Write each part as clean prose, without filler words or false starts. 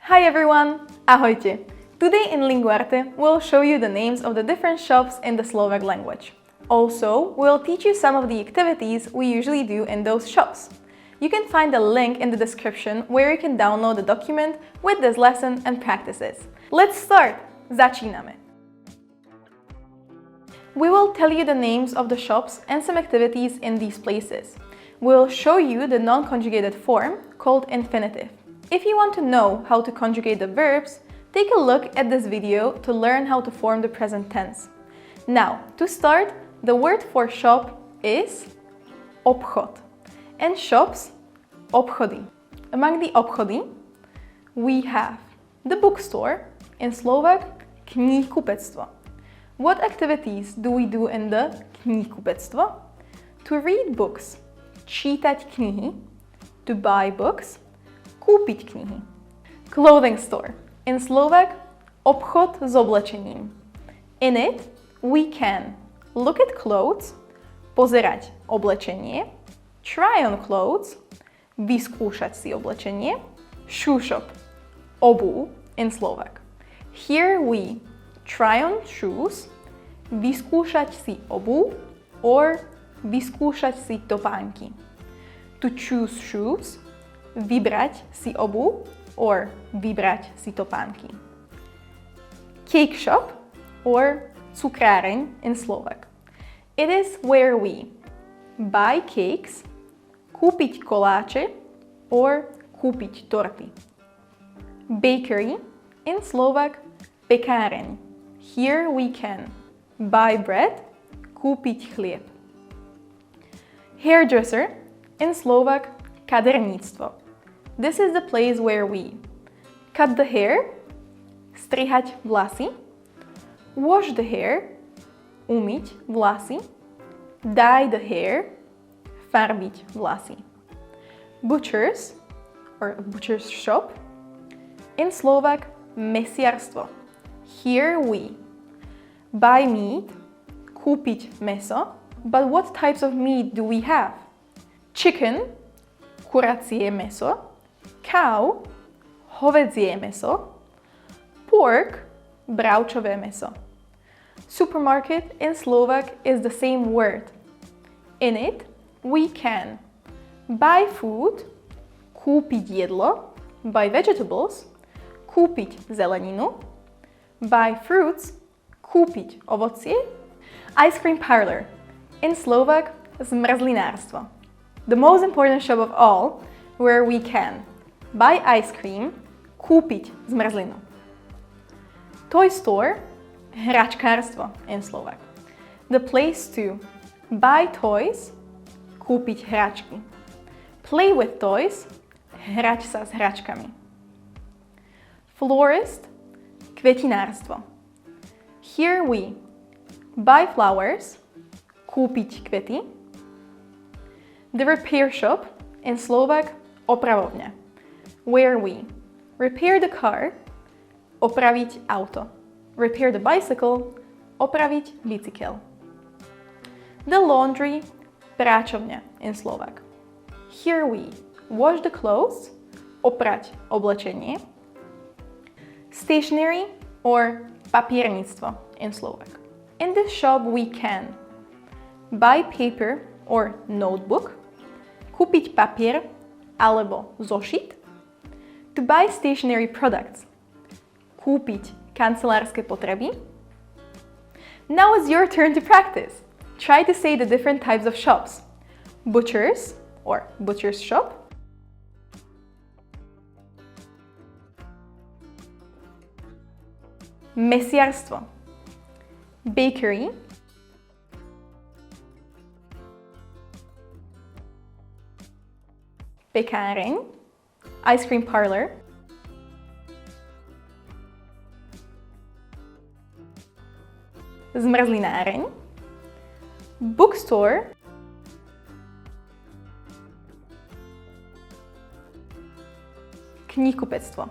Hi everyone! Ahojte! Today in Linguarte we'll show you the names of the different shops in the Slovak language. Also, we'll teach you some of the activities we usually do in those shops. You can find a link in the description where you can download the document with this lesson and practices. Let's start! Začíname! We will tell you the names of the shops and some activities in these places. We'll show you the non-conjugated form called infinitive. If you want to know how to conjugate the verbs, take a look at this video to learn how to form the present tense. Now, to start, the word for shop is obchod, and shops, obchody. Among the obchody, we have the bookstore, in Slovak, knihkupectvo. What activities do we do in the knihkupectvo? To read books, čítať knihy, to buy books, kúpiť knihy. Clothing store, in Slovak, obchod s oblečením. In it, we can look at clothes, pozerať oblečenie, try on clothes, vyskúšať si oblečenie, shoe shop, obuv, in Slovak. Here we try on shoes, vyskúšať si obuv, or vyskúšať si topánky. To choose shoes, vybrať si obuv, or vybrať si topánky. Cake shop, or cukráreň in Slovak. It is where we buy cakes, kúpiť koláče, or kúpiť torty. Bakery, in Slovak, pekáreň. Here we can buy bread, kúpiť chlieb. Hairdresser, in Slovak, kaderníctvo. This is the place where we cut the hair, strihať vlasy, wash the hair, umyť vlasy, dye the hair, farbiť vlasy. Butchers, or butcher's shop, in Slovak, mesiarstvo. Here we buy meat, kúpiť meso, but what types of meat do we have? Chicken, kuracie meso, cow, hovädzie meso, pork, bravčové meso. Supermarket in Slovak is the same word. In it, we can buy food, kúpiť jedlo, buy vegetables, kúpiť zeleninu, buy fruits, kúpiť ovocie. Ice cream parlor, in Slovak, zmrzlinárstvo. The most important shop of all, where we can buy ice cream, kúpiť zmrzlinu. Toy store, hračkárstvo in Slovak. The place to buy toys, kúpiť hračky. Play with toys, hrať sa s hračkami. Florist, kvetinárstvo. Here we buy flowers, kúpiť kvety. The repair shop, in Slovak, opravovňa, where we repair the car, opraviť auto. Repair the bicycle, opraviť bicykel. The laundry, práčovňa, in Slovak. Here we wash the clothes, oprať oblečenie. Stationery, or papierníctvo, in Slovak. In this shop we can buy paper or notebook, kúpiť papier alebo zošit, to buy stationery products, kúpiť kancelárske potreby. Now it's your turn to practice. Try to say the different types of shops. Butchers, or butcher's shop. Mesiarstvo. Bakery. Pekáreň. Ice cream parlor. Zmrzlináreň. Bookstore. Knihkupectvo.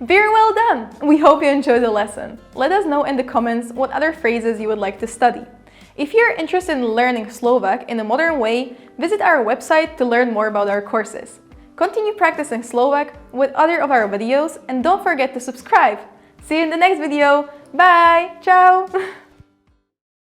Very well done! We hope you enjoyed the lesson. Let us know in the comments what other phrases you would like to study. If you're interested in learning Slovak in a modern way, visit our website to learn more about our courses. Continue practicing Slovak with other of our videos and don't forget to subscribe. See you in the next video. Bye! Ciao!